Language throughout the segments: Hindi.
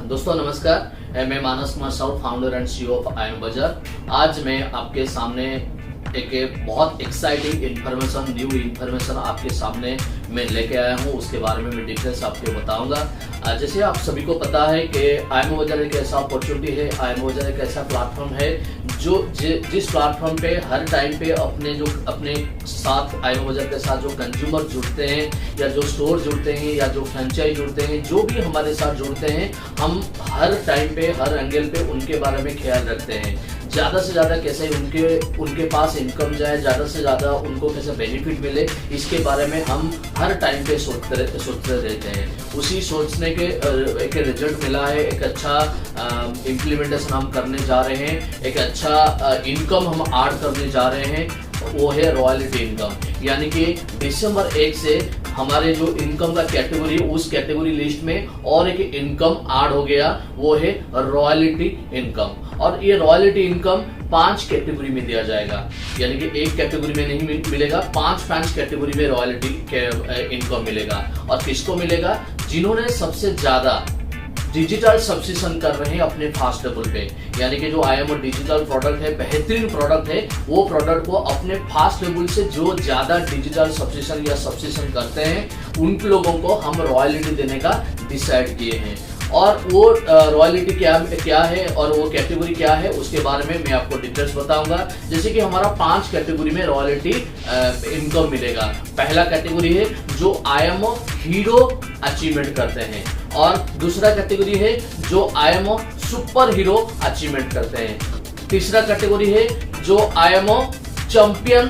दोस्तों नमस्कार, मैं मानस कुमार साउथ, founder and CEO of IM Bazaar. आज मैं आपके सामने एक बहुत एक्साइटिंग इन्फॉर्मेशन, न्यू इन्फॉर्मेशन आपके सामने मैं लेके आया हूँ। उसके बारे में मैं डिटेल्स आपको बताऊंगा। जैसे आप सभी को पता है कि आईएम बाजार एक ऐसा अपॉर्चुनिटी है, आईएम बाजार एक ऐसा प्लेटफॉर्म है जो जिस प्लेटफॉर्म पे हर टाइम पे अपने साथ आईएम बाजार के साथ जो कंज्यूमर जुड़ते हैं या जो स्टोर जुड़ते हैं या जो फ्रेंचाइज जुड़ते हैं, जो भी हमारे साथ जुड़ते हैं, हम हर टाइम पे हर एंगल पे उनके बारे में ख्याल रखते हैं। ज़्यादा से ज़्यादा कैसे उनके पास इनकम जाए, ज़्यादा से ज़्यादा उनको कैसे बेनिफिट मिले, इसके बारे में हम हर टाइम पे सोचते रहते हैं। उसी सोचने के एक रिजल्ट मिला है। एक अच्छा इम्प्लीमेंटेशन हम करने जा रहे हैं, एक अच्छा इनकम हम ऐड करने जा रहे हैं, वो है रॉयल्टी इनकम। यानी कि दिसंबर 1 से हमारे जो इनकम का कैटेगरी, उस कैटेगरी लिस्ट में और एक इनकम ऐड हो गया, वो है रॉयल्टी इनकम। और ये रॉयल्टी इनकम 5 कैटेगरी में दिया जाएगा। यानी कि एक कैटेगरी में नहीं मिलेगा, 5 कैटेगरी में रॉयल्टी इनकम मिलेगा। और किसको मिलेगा? जिन्होंने सबसे ज्यादा डिजिटल सब्सक्रिप्शन कर रहे हैं अपने फास्टेबल पे। यानी कि जो आईएम डिजिटल प्रोडक्ट है, बेहतरीन प्रोडक्ट है, वो प्रोडक्ट को अपने फास्टेबल से जो ज्यादा डिजिटल सब्सक्रिप्शन करते हैं, उन लोगों को हम रॉयल्टी देने का डिसाइड किए हैं। और वो रॉयल्टी क्या है और वो कैटेगरी क्या है, उसके बारे में मैं आपको डिटेल्स बताऊंगा। जैसे कि हमारा 5 कैटेगरी में रॉयल्टी इनकम मिलेगा। पहला कैटेगरी है जो आईएमओ हीरो अचीवमेंट करते हैं, और दूसरा कैटेगरी है जो आईएमओ सुपर हीरो अचीवमेंट करते हैं। तीसरा कैटेगरी है जो आईएमओ चैंपियन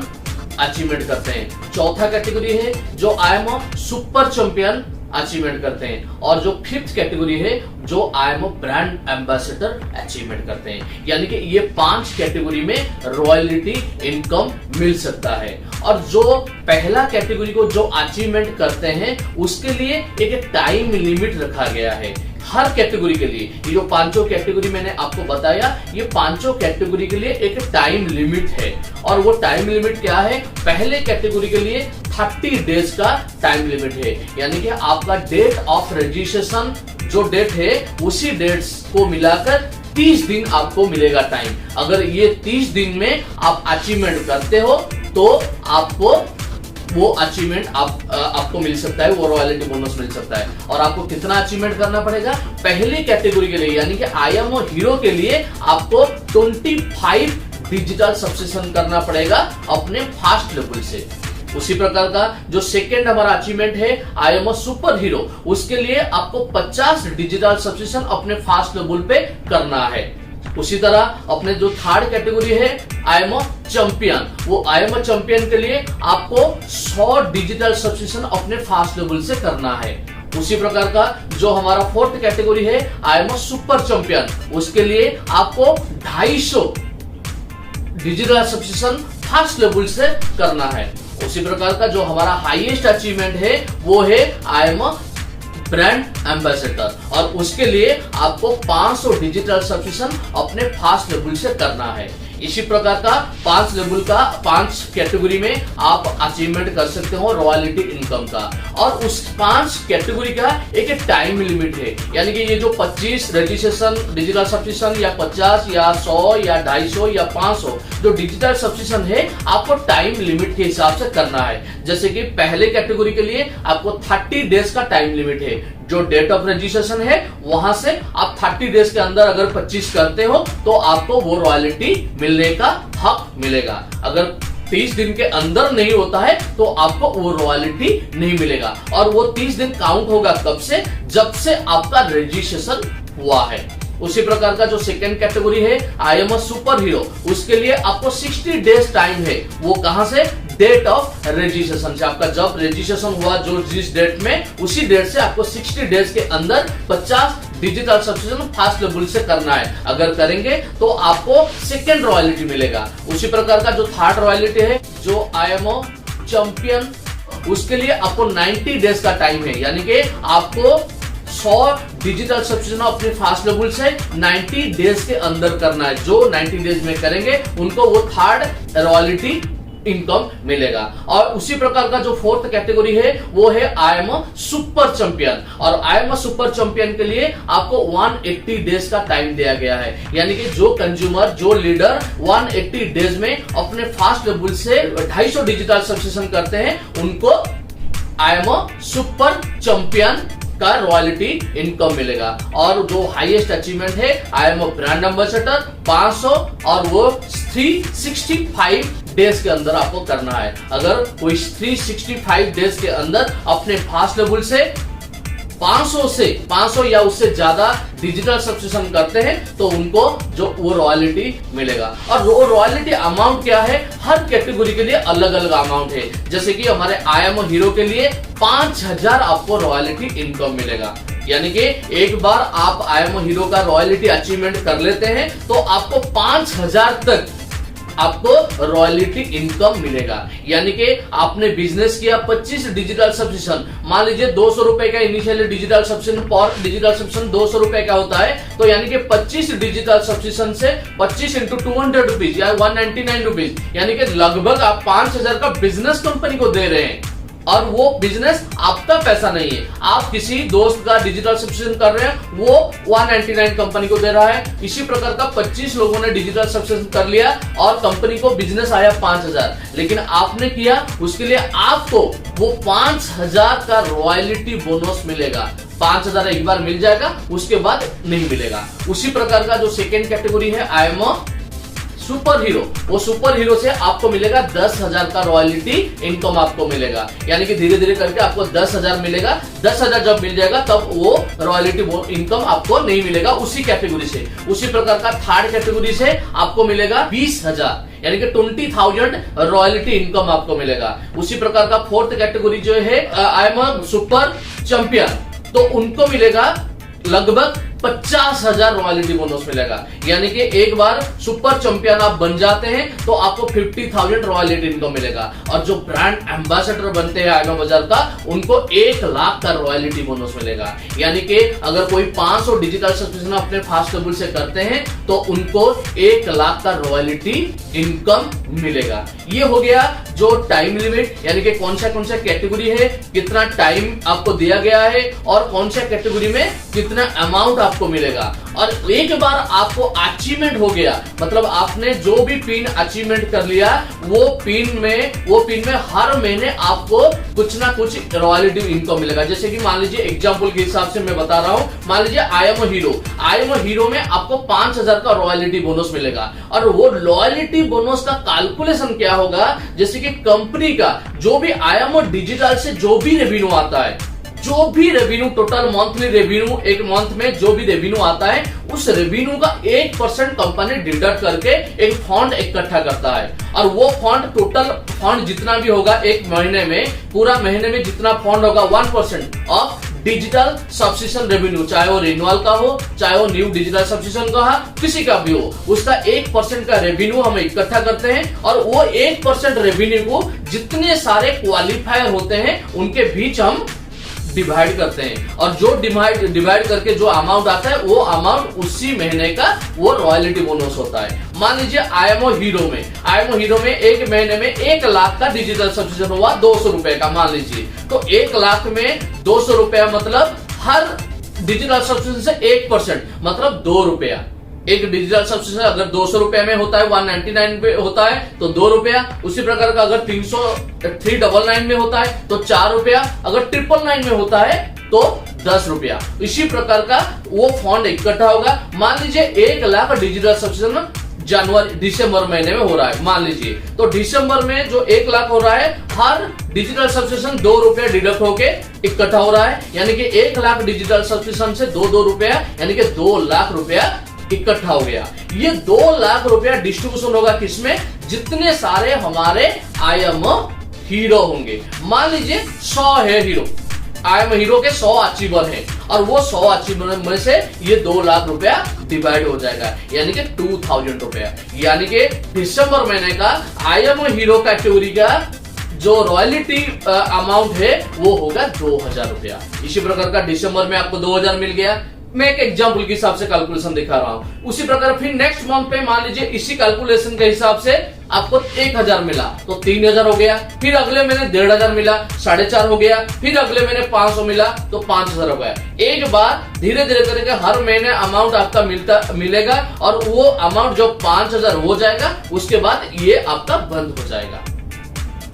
अचीवमेंट करते हैं। चौथा कैटेगरी है जो आईएमओ सुपर चैंपियन अचीवमेंट करते हैं। और जो 5th कैटेगरी है जो आईएमओ ब्रांड एम्बेसडर अचीवमेंट करते हैं। यानी कि ये 5 कैटेगरी में रॉयल्टी इनकम मिल सकता है। और जो पहला कैटेगरी को जो अचीवमेंट करते हैं, उसके लिए एक टाइम लिमिट रखा गया है हर कैटेगरी के लिए। ये जो 5 कैटेगरी मैंने आपको बताया, ये 5 कैटेगरी के लिए एक टाइम लिमिट है। और वो टाइम लिमिट क्या है? पहले कैटेगरी के लिए 30 डेज का टाइम लिमिट है। यानी कि आपका डेट ऑफ रजिस्ट्रेशन जो डेट है, उसी डेट को मिलाकर 30 दिन आपको मिलेगा टाइम। अगर ये 30 दिन में आप अचीवमेंट करते हो तो आपको वो अचीवमेंट आपको मिल सकता है, वो रॉयल्टी बोनस मिल सकता है। और आपको कितना अचीवमेंट करना पड़ेगा? पहली कैटेगरी के लिए यानी कि आईएमओ हीरो के लिए आपको 25 डिजिटल सब्सक्रिप्शन करना पड़ेगा अपने फास्ट लेवल से। उसी प्रकार का जो सेकेंड हमारा अचीवमेंट है आईएमओ सुपर हीरो, उसके लिए आपको 50 डिजिटल सब्सक्रिप्शन अपने फास्ट लेवल पे करना है। उसी तरह अपने जो 3rd कैटेगरी है आईएमओ चैंपियन, वो आईएमओ चैंपियन के लिए आपको 100 डिजिटल सब्सक्रिप्शन अपने फास्ट लेवल से करना है। उसी प्रकार का जो हमारा 4th कैटेगरी है आईएमओ सुपर चैंपियन, उसके लिए आपको 250 डिजिटल सब्सक्रिप्शन फास्ट लेवल से करना है। उसी प्रकार का जो हमारा हाईएस्ट अचीवमेंट है वो है आईएमओ ब्रांड एम्बेसडर, और उसके लिए आपको 500 डिजिटल सब्सक्रिप्शन अपने फास्ट लेवल से करना है। इसी प्रकार का 5 लेवल का 5 कैटेगरी में आप अचीवमेंट कर सकते हो रॉयल्टी इनकम का। और उस 5 कैटेगरी का एक टाइम लिमिट है। यानी कि ये जो 25 रजिस्ट्रेशन डिजिटल सब्सक्रिप्शन या 50 या 100 या 250 या 500 जो डिजिटल सब्सक्रिप्शन है, आपको टाइम लिमिट के हिसाब से करना है। जैसे कि पहले कैटेगरी के लिए आपको 30 डेज का टाइम लिमिट है। जो डेट ऑफ रजिस्ट्रेशन है वहां से आप 30 डेज के अंदर अगर 25 करते हो तो आपको वो रॉयल्टी मिलने का हक मिलेगा। अगर 30 दिन के अंदर नहीं होता है तो आपको वो रॉयल्टी नहीं मिलेगा। और वो 30 दिन काउंट होगा कब से? जब से आपका रजिस्ट्रेशन हुआ है। उसी प्रकार का जो सेकेंड कैटेगरी है आईएमओ सुपर हीरो, उसके लिए आपको 60 डेज टाइम है। वो कहां से? डेट ऑफ रजिस्ट्रेशन से। आपका जब रजिस्ट्रेशन हुआ जो जिस डेट में, उसी डेट से आपको 60 डेज के अंदर 50 डिजिटल सब्सक्रिप्शन फास्ट लेवल से करना है। अगर करेंगे तो आपको सेकेंड रॉयल्टी मिलेगा। उसी प्रकार का जो 3rd रॉयल्टी है जो आईएमओ चैंपियन, उसके लिए आपको 90 डेज का टाइम है। यानी कि आपको 100 डिजिटल सब्सक्रिप्शन अपने फास्ट लेवल से 90 डेज के अंदर करना है। जो 90 डेज में करेंगे उनको वो 3rd रॉयल्टी इनकम मिलेगा। और उसी प्रकार का जो फोर्थ कैटेगरी है वो है आई एम सुपर चैंपियन। और आई एम सुपर चैंपियन के लिए आपको 180 डेज का टाइम दिया गया है, यानी कि जो कंज्यूमर, जो लीडर 180 डेज में अपने फास्ट लेवल से 250 डिजिटल सब्सक्रिप्शन करते हैं उनको आई एम सुपर चैंपियन का रॉयल्टी इनकम मिलेगा। और जो हाईएस्ट अचीवमेंट है आई एम ब्रांड एम्बेसडर 500, और वो 365 डेज के अंदर आपको करना है। अगर कोई 365 डेज के अंदर अपने फास्ट लेवल से 500 या उससे ज्यादा डिजिटल सब्सक्रिप्शन करते हैं तो उनको जो वो रॉयल्टी मिलेगा। और वो रॉयल्टी अमाउंट क्या है, हर कैटेगरी के लिए अलग अलग अमाउंट है। जैसे कि हमारे आई एम हीरो के लिए 5000 आपको रॉयल्टी इनकम मिलेगा, यानी कि एक बार आप आई एम हीरो का रॉयल्टी अचीवमेंट कर लेते हैं तो आपको 5000 तक आपको रॉयल्टी इनकम मिलेगा। यानी कि आपने बिजनेस किया 25 डिजिटल सब्सक्रिप्शन, मान लीजिए 200 रुपए का इनिशियली डिजिटल सब्सक्रिप्शन, पर डिजिटल सब्सक्रिप्शन 200 रुपए का होता है, तो यानी कि 25 डिजिटल सब्सक्रिप्शन से 25 इंटू 200 रुपीज या 199 रुपीज, यानी कि लगभग आप 5000 का बिजनेस कंपनी को दे रहे हैं। और वो बिजनेस आपका पैसा नहीं है, आप किसी दोस्त का डिजिटल सब्सक्रिप्शन कर रहे हैं, वो 199 कंपनी को दे रहा है। इसी प्रकार का 25 लोगों ने डिजिटल सब्सक्रिप्शन कर लिया और कंपनी को बिजनेस आया 5000, लेकिन आपने किया, उसके लिए आपको वो 5000 का रॉयल्टी बोनस मिलेगा। 5000 एक बार मिल जाएगा, उसके बाद नहीं मिलेगा। उसी प्रकार का जो सेकेंड कैटेगरी है आई एम सुपर हीरो, वो सुपर हीरो से आपको मिलेगा 10,000 का रॉयल्टी इनकम आपको मिलेगा, यानी कि धीरे धीरे करके आपको 10,000 मिलेगा। 10,000 जब मिल जाएगा तब वो रॉयल्टी इनकम आपको नहीं मिलेगा उसी कैटेगरी से। उसी प्रकार का थर्ड कैटेगरी से आपको मिलेगा 20,000, यानी कि 20,000 रॉयल्टी इनकम आपको मिलेगा। उसी प्रकार का फोर्थ कैटेगरी जो है आई एम सुपर चैंपियन, तो उनको मिलेगा लगभग 50,000 रॉयल्टी बोनस मिलेगा। यानी कि एक बार सुपर चैंपियन आप बन जाते हैं तो आपको 50,000 रॉयल्टी इनकम मिलेगा। और जो ब्रांड एम्बेसडर बनते हैं आइमा बाजार का, उनको 1 लाख का रॉयल्टी बोनस मिलेगा। यानी कि अगर कोई 500 डिजिटल सब्सक्रिप्शन अपने फास्ट लेवल से करते हैं तो उनको 1 लाख का रॉयल्टी इनकम मिलेगा। ये हो गया जो टाइम लिमिट, यानी कि कौन सा कैटेगरी है, कितना टाइम आपको दिया गया है और कौन सा कैटेगरी में कितना अमाउंट आपको मिलेगा। और एक बार आपको अचीवमेंट हो गया, मतलब आपने जो भी पिन अचीवमेंट कर लिया, वो पिन में हर महीने आपको कुछ ना कुछ रॉयल्टी इनकम मिलेगा। जैसे कि मान लीजिए एग्जांपल के हिसाब से मैं बता रहा हूं, मान लीजिए आई एम हीरो में आपको 5,000 का रॉयल्टी बोनस मिलेगा। और वो रॉयल्टी बोनस का कैलकुलेशन क्या होगा, जैसे कि कंपनी का जो भी आई एम डिजिटल से जो भी रेवेन्यू आता है, जो भी रेवेन्यू, टोटल मंथली रेवेन्यू, एक मंथ में जो भी रेवेन्यू आता है, उस रेवेन्यू का 1% कंपनी डिडक्ट करके एक फंड इकट्ठा करता है। और वो फंड, टोटल फंड जितना भी होगा एक महीने में, पूरा महीने में जितना फंड होगा 1% ऑफ डिजिटल सब्सक्रिप्शन रेवेन्यू, चाहे वो रिन्यूअल का हो, चाहे वो न्यू डिजिटल सब्सक्रिप्शन का हो, किसी का भी हो, उसका 1% का रेवेन्यू हम इकट्ठा करते हैं। और वो 1% रेवेन्यू को जितने सारे क्वालिफायर होते हैं उनके बीच हम डिवाइड करते हैं। और जो डिवाइड करके जो अमाउंट आता है, वो अमाउंट उसी महीने का वो रॉयल्टी बोनस होता है। मान लीजिए आई एम हीरो में एक महीने में 1 लाख का डिजिटल सब्सक्रिप्शन हुआ 200 रुपए का, मान लीजिए, तो 1 लाख में 200 रुपया, मतलब हर डिजिटल सब्सक्रिप्शन से 1%, मतलब 2 रुपया। एक डिजिटल सब्सक्रिप्शन अगर 200 रुपए में होता है, 199 पे होता है तो 2 रुपया। उसी प्रकार का अगर 399 में होता है तो 4 रुपया, अगर 999 में होता है तो 10 रुपया। इसी प्रकार का वो फंड इकट्ठा होगा। मान लीजिए 1 लाख डिजिटल सब्सक्रिप्शन दिसंबर महीने में हो रहा है, मान लीजिए, तो दिसंबर में जो 1 लाख हो रहा है, हर डिजिटल सब्सक्रिप्शन 2 रुपया डिडक्ट होके इकट्ठा हो रहा है। यानी कि 1 लाख डिजिटल सब्सक्रिप्शन से 2 रुपया, यानी कि 2 लाख रुपया इकट्ठा हो गया। ये 2 लाख रुपया डिस्ट्रीब्यूशन होगा किसमें, जितने सारे हमारे आई एम हीरो होंगे। मान लीजिए 100 है हीरो, आई एम हीरो के 100 अचीवर हैं, और वो 100 अचीवर में से ये 2 लाख रुपया डिवाइड हो जाएगा, यानी कि 2000 रुपया। यानी कि दिसंबर महीने का आई एम हीरो कैटेगरी का जो रॉयल्टी अमाउंट है वो होगा 2000 रुपया। इसी प्रकार का दिसंबर में आपको 2000 मिल गया। मैं एक एग्जांपल के हिसाब से कैलकुलेशन दिखा रहा हूं। उसी प्रकार फिर नेक्स्ट मंथ पे मान लीजिए इसी कैलकुलेशन के हिसाब से आपको 1000 मिला तो 3000 हो गया, फिर अगले महीने 1500 मिला 4.5 हो गया, फिर अगले महीने 500 मिला तो 5000 हो गया। एक बार धीरे धीरे करके हर महीने अमाउंट आपका मिलेगा और वो अमाउंट जो 5000 हो जाएगा उसके बाद ये आपका बंद हो जाएगा।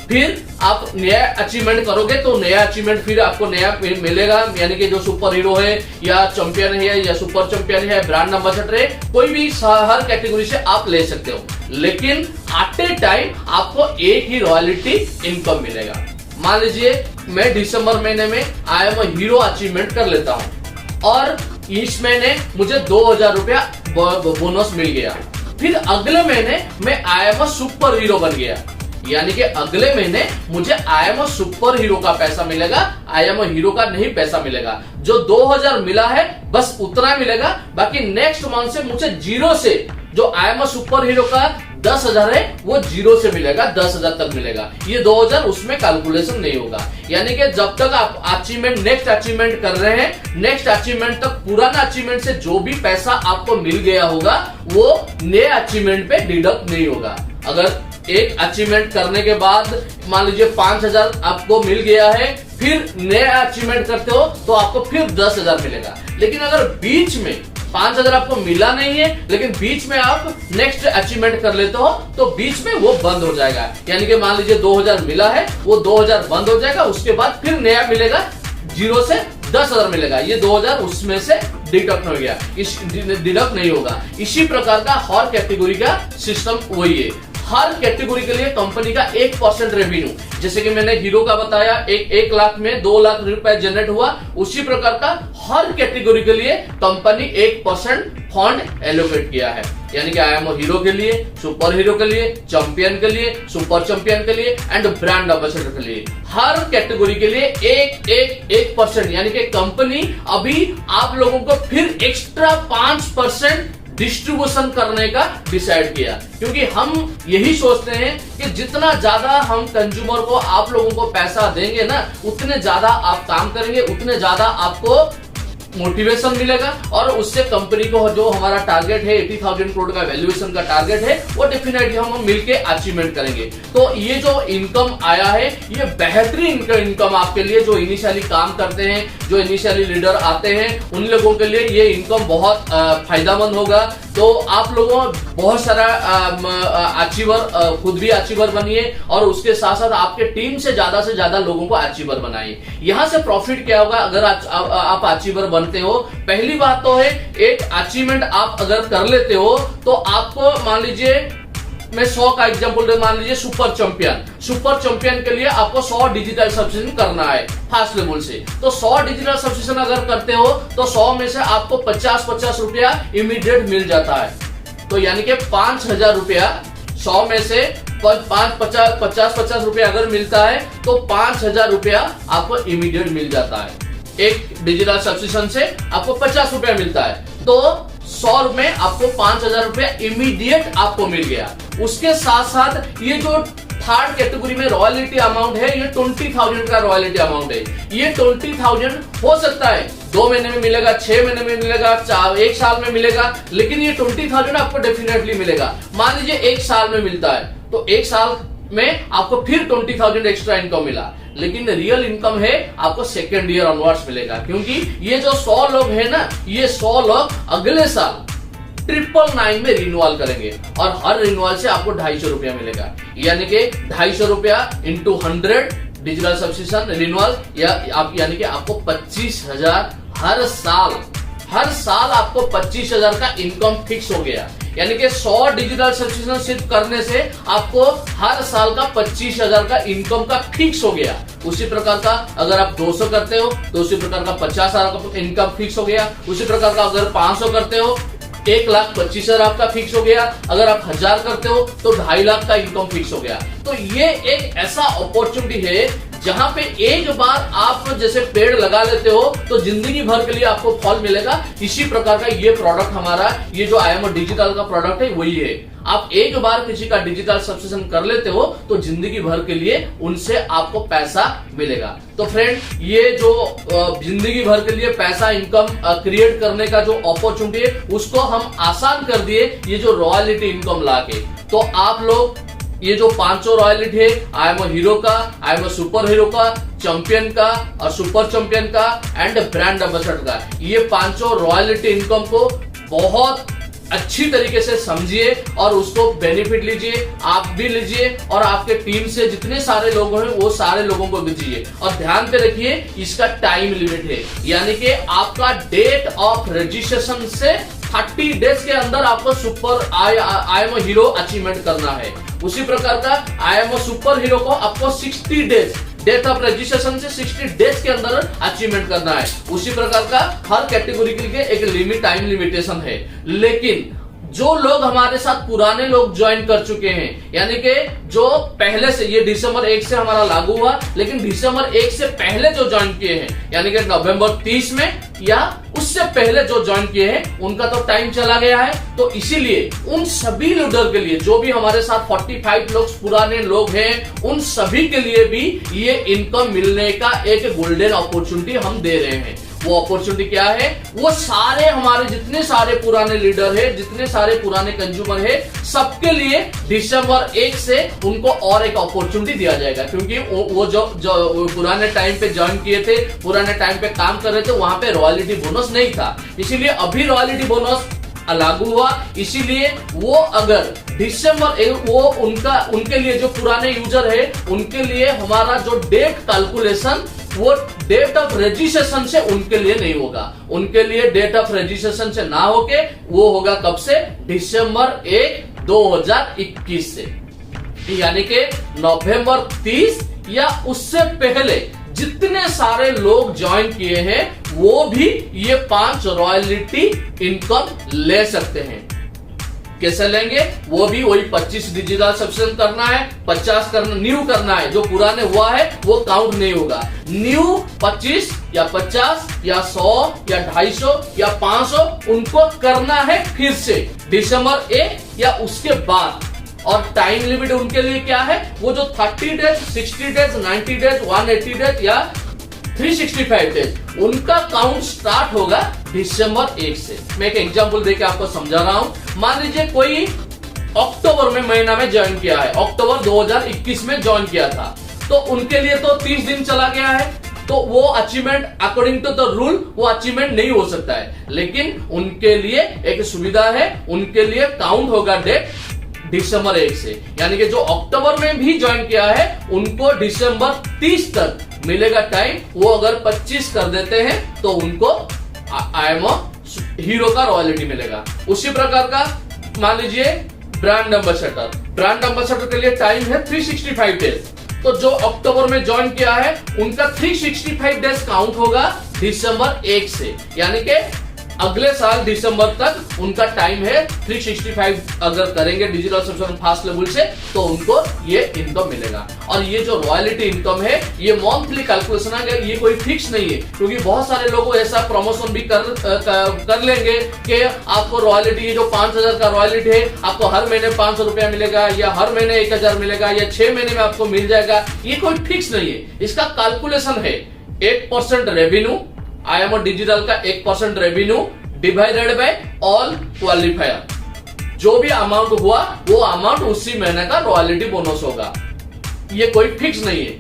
फिर आप नया अचीवमेंट करोगे तो नया अचीवमेंट फिर आपको नया मिलेगा, यानी कि जो सुपर हीरो है या चैंपियन है या सुपर चैंपियन है, ब्रांड एम्बेसडर है, कोई भी हर कैटेगरी से आप ले सकते हो। लेकिन एट ए टाइम आपको एक ही रॉयल्टी इनकम मिलेगा। मान लीजिए मैं दिसंबर महीने में आई एम हीरो अचीवमेंट कर लेता हूं और इस महीने मुझे 2000 रुपया बोनस मिल गया। फिर अगले महीने मैं आई एम सुपर हीरो बन गया, यानी कि अगले महीने मुझे आई एम सुपर हीरो का पैसा मिलेगा, आई एम हीरो का नहीं पैसा मिलेगा। जो 2000 मिला है बस उतना मिलेगा, बाकी नेक्स्ट मंथ से मुझे जीरो से जो आई एम सुपर हीरो का 10,000 है वो जीरो से मिलेगा, 10,000 तक मिलेगा। ये 2000 उसमें कैलकुलेशन नहीं होगा। यानी कि जब तक आप अचीवमेंट नेक्स्ट अचीवमेंट कर रहे हैं, नेक्स्ट अचीवमेंट तक पुराना अचीवमेंट से जो भी पैसा आपको मिल गया होगा वो नए अचीवमेंट पे डिडक्ट नहीं होगा। अगर एक अचीवमेंट करने के बाद मान लीजिए 5000 आपको मिल गया है, फिर नया अचीवमेंट करते हो तो आपको फिर 10,000 मिलेगा। लेकिन अगर बीच में 5000 आपको मिला नहीं है लेकिन बीच में आप नेक्स्ट अचीवमेंट कर लेते हो तो बीच में वो बंद हो जाएगा। यानी कि मान लीजिए 2000 मिला है, वो 2000 बंद हो जाएगा, उसके बाद फिर नया मिलेगा, जीरो से 10,000 मिलेगा। ये 2000 उसमें से डिडक्ट हो गया, डिडक्ट नहीं होगा। इसी प्रकार का हर कैटेगरी का सिस्टम वही है। हर कैटेगरी के लिए कंपनी का 1% रेवेन्यू, जैसे कि मैंने हीरो का बताया 1 लाख में 2 लाख रुपए जनरेट हुआ, उसी प्रकार का हर कैटेगरी के लिए कंपनी 1% फंड एलोकेट किया है। यानी कि आई एम हीरो के लिए, सुपर हीरो के लिए, चैंपियन के लिए, सुपर चैंपियन के लिए एंड ब्रांड एम्बेसडर के लिए, हर कैटेगरी के लिए 1% यानी कि कंपनी अभी आप लोगों को फिर एक्स्ट्रा 5% डिस्ट्रीब्यूशन करने का डिसाइड किया, क्योंकि हम यही सोचते हैं कि जितना ज्यादा हम कंज्यूमर को आप लोगों को पैसा देंगे ना, उतने ज्यादा आप काम करेंगे, उतने ज्यादा आपको मोटिवेशन मिलेगा और उससे कंपनी को जो हमारा टारगेट है 80,000 करोड़ का वैल्यूएशन का टारगेट है वो डेफिनेटली हम मिलके अचीवमेंट करेंगे। तो ये जो इनकम आया है ये बेहतरीन इनकम आपके लिए, जो इनिशियली काम करते हैं, जो इनिशियली लीडर आते हैं, उन लोगों के लिए ये इनकम बहुत फायदेमंद होगा। तो आप लोगों बहुत सारा अचीवर, खुद भी अचीवर बनिए और उसके साथ साथ आपके टीम से ज्यादा लोगों को अचीवर बनाइए। यहाँ से प्रॉफिट क्या होगा अगर आप अचीवर बनते हो? पहली बात तो है एक अचीवमेंट आप अगर कर लेते हो तो आपको मान लीजिए मैं 100 का एग्जांपल दे, मान लीजिए सुपर चैंपियन के लिए आपको 100 डिजिटल सब्सक्रिप्शन करना है फास्ट लेवल से। तो 100 डिजिटल सब्सक्रिप्शन अगर करते हो तो 100 में से आपको 50 रुपया इमीडिएट मिल जाता है। तो यानी कि 5000 रुपया 100 में से 50 रुपया अगर मिलता है तो 5000 रुपया आपको इमीडिएट मिल जाता है। एक डिजिटल सब्सक्रिप्शन से आपको 50 रुपया मिलता है, तो 100 में आपको 5000 रुपया इमीडिएट आपको मिल गया। उसके साथ साथ ये जो थर्ड कैटेगरी में रॉयल्टी अमाउंट है ये 20,000 का रॉयल्टी अमाउंट है। ये 20,000 हो सकता है 2 महीने में मिलेगा, 6 महीने में मिलेगा, 1 साल में मिलेगा, लेकिन ये 20,000 आपको डेफिनेटली मिलेगा। मान लीजिए 1 साल में मिलता है तो 1 साल में आपको फिर 20,000 एक्स्ट्रा इनकम मिला, लेकिन रियल इनकम है आपको सेकेंड ईयर ऑनवर्ड्स मिलेगा, क्योंकि ये जो 100 लोग है ना, ये 100 लोग अगले साल 999 में रिन्यूअल करेंगे और हर रिन्यूअल से आपको 250 रुपया मिलेगा। यानी कि 250 रुपया इंटू 100 डिजिटल सब्सक्रिप्शन रिन्यूअल, यानी कि आपको 25,000 हर साल आपको 25,000 का इनकम फिक्स हो गया। यानी कि 100 डिजिटल सब्सक्रिप्शन सिर्फ करने से आपको हर साल का 25,000 का इनकम का फिक्स हो गया। उसी प्रकार का अगर आप 200 करते हो तो उसी प्रकार का 50,000 का इनकम फिक्स हो गया। उसी प्रकार का अगर 500 करते हो 1,25,000 आपका फिक्स हो गया। अगर आप 1000 करते हो तो 2.5 लाख का इनकम फिक्स हो गया। तो ये एक ऐसा अपॉर्चुनिटी है जहां पे एक बार आप जैसे पेड़ लगा लेते हो तो जिंदगी भर के लिए आपको फल मिलेगा। इसी प्रकार का ये प्रोडक्ट हमारा, ये जो IMO डिजिटल का प्रोडक्ट है वही है। आप एक बार किसी का डिजिटल सब्सक्रिप्शन कर लेते हो तो जिंदगी भर के लिए उनसे आपको पैसा मिलेगा। तो फ्रेंड, ये जो जिंदगी भर के लिए पैसा इनकम क्रिएट करने का जो अपॉर्चुनिटी है उसको हम आसान कर दिए ये जो रॉयल्टी इनकम लाके। तो आप लोग ये जो पांचों रॉयलिटी है, आई एम हीरो का, आई एम सुपर हीरो का, चैंपियन का और सुपर चैंपियन का एंड ब्रांड एम्बेसडर का, ये पांचों रॉयलिटी इनकम को बहुत अच्छी तरीके से समझिए और उसको बेनिफिट लीजिए, आप भी लीजिए और आपके टीम से जितने सारे लोग हैं वो सारे लोगों को भी दीजिए। और ध्यान पे रखिए इसका टाइम लिमिट है, यानी कि आपका डेट ऑफ रजिस्ट्रेशन से 30 डेज के अंदर आपको super I am hero achievement करना है। उसी प्रकार का आई एम सुपर हीरो को आपको 60 डेज डेट ऑफ रजिस्ट्रेशन से 60 डेज के अंदर अचीवमेंट करना है। उसी प्रकार का हर कैटेगरी के लिए एक लिमिट टाइम लिमिटेशन है। लेकिन जो लोग हमारे साथ पुराने लोग ज्वाइन कर चुके हैं, यानी कि जो पहले से, ये दिसंबर 1 से हमारा लागू हुआ, लेकिन दिसंबर 1 से पहले जो ज्वाइन किए हैं, यानी कि नवंबर 30 में या उससे पहले जो ज्वाइन किए हैं, उनका तो टाइम चला गया है। तो इसीलिए उन सभी लीडर के लिए, जो भी हमारे साथ 45 लोग पुराने लोग हैं, उन सभी के लिए भी ये इनकम मिलने का एक गोल्डन अपॉर्चुनिटी हम दे रहे हैं। वो अपॉर्चुनिटी क्या है? वो सारे हमारे जितने सारे पुराने लीडर है, जितने सारे पुराने कंज्यूमर है, सबके लिए दिसंबर 1 से उनको और एक अपॉर्चुनिटी दिया जाएगा, क्योंकि वो जो पुराने टाइम पे ज्वाइन किए थे, पुराने टाइम पे काम कर रहे थे, वहां पे रॉयल्टी बोनस नहीं था। इसीलिए अभी रॉयल्टी बोनस लागू हुआ। इसीलिए वो अगर दिसंबर वो उनके लिए जो पुराने यूजर है, उनके लिए हमारा जो डेट कैलकुलेशन वो डेट ऑफ रजिस्ट्रेशन से उनके लिए नहीं होगा। उनके लिए डेट ऑफ रजिस्ट्रेशन से ना होके वो होगा कब से? दिसंबर 1, 2021 से, यानी कि नवंबर 30 या उससे पहले जितने सारे लोग ज्वाइन किए हैं वो भी ये 5 रॉयल्टी इनकम ले सकते हैं। कैसे लेंगे? वो भी वही 25 डिजिटल सब्सक्रिप्शन करना है, 50 करना, न्यू करना है। जो पुराने हुआ है वो काउंट नहीं होगा। न्यू 25 या 50 या 100 या 250 या 500 उनको करना है फिर से दिसंबर 1 या उसके बाद। और टाइम लिमिट उनके लिए क्या है? वो जो 30 डेज, 60 डेज, 90 डेज, 180 डेज या 365 डेज, उनका काउंट स्टार्ट होगा दिसंबर 1 से। मैं एक एग्जांपल देके आपको समझा रहा हूं। मान लीजिए कोई अक्टूबर में महीना में ज्वाइन किया है, अक्टूबर 2021 में ज्वाइन किया था, तो उनके लिए तो 30 दिन चला गया है, तो वो achievement according to the rule वो अचीवमेंट नहीं हो सकता है। लेकिन उनके लिए एक सुविधा है, उनके लिए काउंट होगा डेट दिसंबर 1 से, यानी कि जो अक्टूबर में भी ज्वाइन किया है उनको दिसंबर 30 तक मिलेगा टाइम। वो अगर 25 कर देते हैं तो उनको आई एम हीरो का रॉयल्टी मिलेगा। उसी प्रकार का मान लीजिए ब्रांड एम्बेसडर, ब्रांड एम्बेसडर के लिए टाइम है 365 डेज। तो जो अक्टूबर में ज्वाइन किया है उनका 365 डेज काउंट होगा दिसंबर 1 से, यानी कि अगले साल दिसंबर तक उनका टाइम है। 365 अगर करेंगे डिजिटल सब्सक्रिप्शन फास्ट लेवल से तो उनको ये इनकम मिलेगा। और ये जो रॉयल्टी इनकम है ये मंथली कैलकुलेशन है, ये कोई फिक्स नहीं है, क्योंकि बहुत सारे लोग ऐसा प्रमोशन भी कर लेंगे कि आपको रॉयल्टी, ये जो 5000 का रॉयल्टी है आपको हर महीने 500 रुपया मिलेगा या हर महीने 1000 मिलेगा या 6 महीने में आपको मिल जाएगा। ये कोई फिक्स नहीं है, इसका कैलकुलेशन है 8% रेवेन्यू, आई एम डिजिटल का 1% revenue divided by all qualifier. जो भी अमाउंट हुआ वो अमाउंट उसी महीने का रॉयल्टी बोनस होगा। ये कोई फिक्स नहीं है,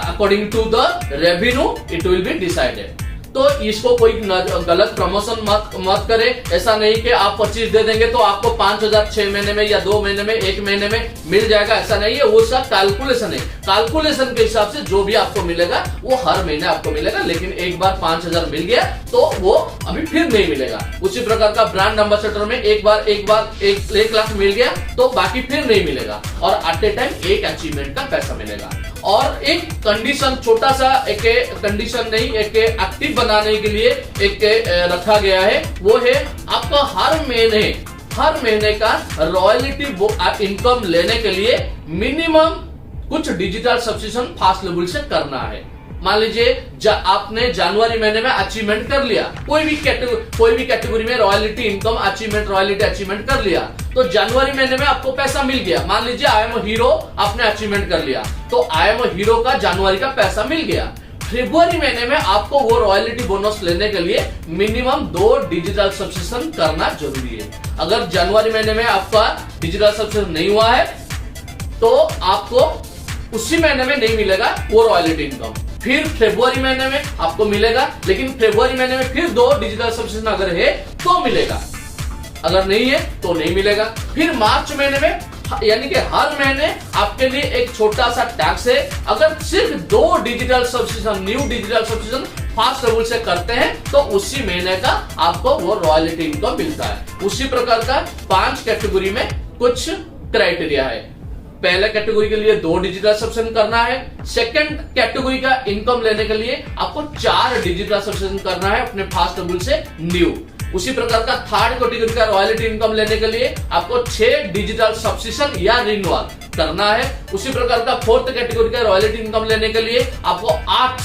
according to the revenue it will be decided. तो इसको कोई गलत प्रमोशन मत करे। ऐसा नहीं कि आप 25 दे देंगे तो आपको 5000 6 महीने में या 2 महीने में 1 महीने में मिल जाएगा, ऐसा नहीं है। वो उसका कैलकुलेशन है, कैलकुलेशन के हिसाब से जो भी आपको मिलेगा वो हर महीने आपको मिलेगा। लेकिन एक बार 5000 मिल गया तो वो अभी फिर नहीं मिलेगा। उसी प्रकार का ब्रांड एम्बेसडर में एक बार 1 लाख मिल गया तो बाकी फिर नहीं मिलेगा, और एट ए टाइम एक अचीवमेंट का पैसा मिलेगा। और एक कंडीशन, छोटा सा एक कंडीशन नहीं, एक एक्टिव बनाने के लिए एक रखा गया है, वो है आपको हर महीने का रॉयल्टी इनकम लेने के लिए मिनिमम कुछ डिजिटल सब्सक्रिप्शन फास्ट लेवल से करना है। मान लीजिए आपने जनवरी महीने में अचीवमेंट कर लिया, कोई भी कैटेगरी में रॉयल्टी इनकम रॉयल्टी अचीवमेंट कर लिया, तो जनवरी महीने में आपको पैसा मिल गया। मान लीजिए आई एम हीरो आपने अचीवमेंट कर लिया, तो आई एम हीरो का जनवरी का पैसा मिल गया। फरवरी महीने में आपको वो रॉयल्टी बोनस लेने के लिए मिनिमम 2 डिजिटल सब्सक्रिप्शन करना जरूरी है। अगर जनवरी महीने में आपका डिजिटल सब्सक्रिप्शन नहीं हुआ है तो आपको उसी महीने में नहीं मिलेगा वो रॉयल्टी इनकम। फिर फरवरी महीने में आपको मिलेगा, लेकिन फरवरी महीने में फिर 2 डिजिटल सब्सक्रिप्शन अगर है तो मिलेगा, अगर नहीं है तो नहीं मिलेगा। फिर मार्च महीने में, यानी कि हर महीने आपके लिए एक छोटा सा टैक्स है। अगर सिर्फ 2 digital subscription, new digital subscription fast travel से करते हैं तो उसी महीने का आपको वो रॉयल्टी इनकम मिलता है। उसी प्रकार का 5 कैटेगरी में कुछ क्राइटेरिया है। पहले कैटेगरी के लिए 2 डिजिटल सब्सक्रिप्शन करना है। सेकंड कैटेगरी का इनकम लेने के लिए आपको 4 डिजिटल सब्सक्रिप्शन करना है अपने फास्ट ट्रेवल से न्यू। उसी प्रकार का थर्ड कैटेगरी का रॉयल्टी इनकम लेने के लिए आपको 6 डिजिटल सब्सक्रिप्शन या रिन्यूअल करना है। उसी प्रकार का फोर्थ कैटेगरी का रॉयल्टी इनकम लेने के लिए आपको 8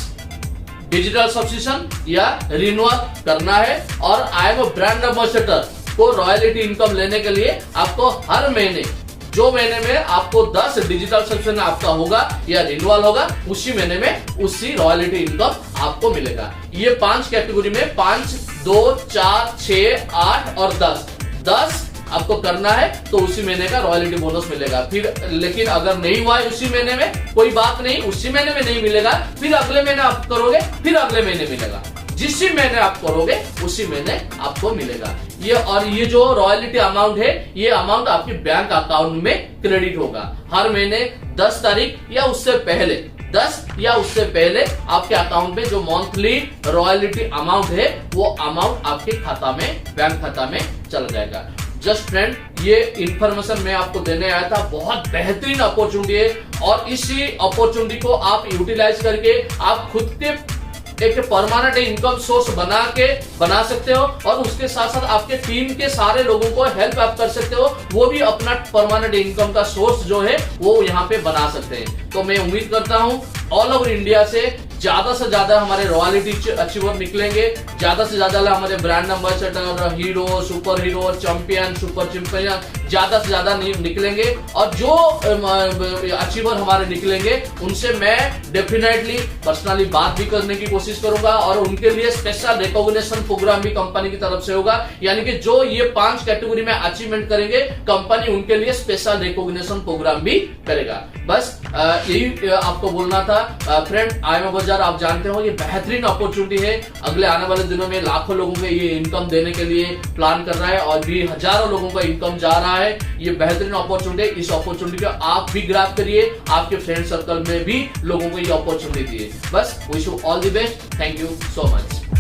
डिजिटल सब्सक्रिप्शन या रिन्यूअल करना है। और आई एम ब्रांड एम्बेसडर को रॉयल्टी इनकम लेने के लिए आपको हर महीने, जो महीने में आपको 10 डिजिटल सब्सक्रिप्शन आपका होगा या रिन्यूअल होगा, उसी महीने में उसी रॉयल्टी इनकम आपको मिलेगा। ये 5 कैटेगरी में 5, 2, 4, 6, 8 और 10 आपको करना है तो उसी महीने का रॉयल्टी बोनस मिलेगा। फिर लेकिन अगर नहीं हुआ है उसी महीने में, कोई बात नहीं, उसी महीने में नहीं मिलेगा, फिर अगले महीने आप करोगे, फिर अगले महीने मिलेगा। जिस महीने आप करोगे उसी महीने आपको मिलेगा। ये जो रॉयल्टी अमाउंट है, ये अमाउंट आपके बैंक अकाउंट में क्रेडिट होगा हर महीने 10 तारीख या उससे पहले, 10 या उससे पहले आपके अकाउंट में जो मंथली रॉयल्टी अमाउंट है वो अमाउंट आपके खाता में, बैंक खाता में चल जाएगा। जस्ट फ्रेंड, ये इंफॉर्मेशन मैं आपको देने आया था। बहुत बेहतरीन अपॉर्चुनिटी है और इसी अपॉर्चुनिटी को आप यूटिलाइज करके आप खुद के एक परमानेंट इनकम सोर्स बना सकते हो और उसके साथ साथ आपके टीम के सारे लोगों को हेल्प आप कर सकते हो, वो भी अपना परमानेंट इनकम का सोर्स जो है वो यहाँ पे बना सकते हैं। तो मैं उम्मीद करता हूँ ऑल ओवर इंडिया से ज्यादा हमारे रॉयल्टी अचीवर निकलेंगे, ज्यादा से ज्यादा हमारे brand ambassador, hero, super hero, champion, super champion ज्यादा से ज्यादा निकलेंगे। और जो अचीवर हमारे निकलेंगे उनसे मैं डेफिनेटली पर्सनली बात भी करने की कोशिश करूंगा और उनके लिए स्पेशल रिकॉग्निशन प्रोग्राम भी कंपनी की तरफ से होगा। यानी कि जो ये 5 कैटेगरी में अचीवमेंट करेंगे, कंपनी उनके लिए स्पेशल रिकॉग्निशन प्रोग्राम भी करेगा। बस यही आपको बोलना था। फ्रेंड, आई एम बाजार आप जानते हो ये बेहतरीन अपॉर्चुनिटी है। अगले आने वाले दिनों में लाखों लोगों को ये इनकम देने के लिए प्लान कर रहा है और भी हजारों लोगों का इनकम जा रहा है। ये बेहतरीन अपॉर्चुनिटी है। इस अपॉर्चुनिटी को आप भी ग्रैब करिए, आपके फ्रेंड सर्कल में भी लोगों को ये अपॉर्चुनिटी दिए। बस wish you all the best. Thank you so much.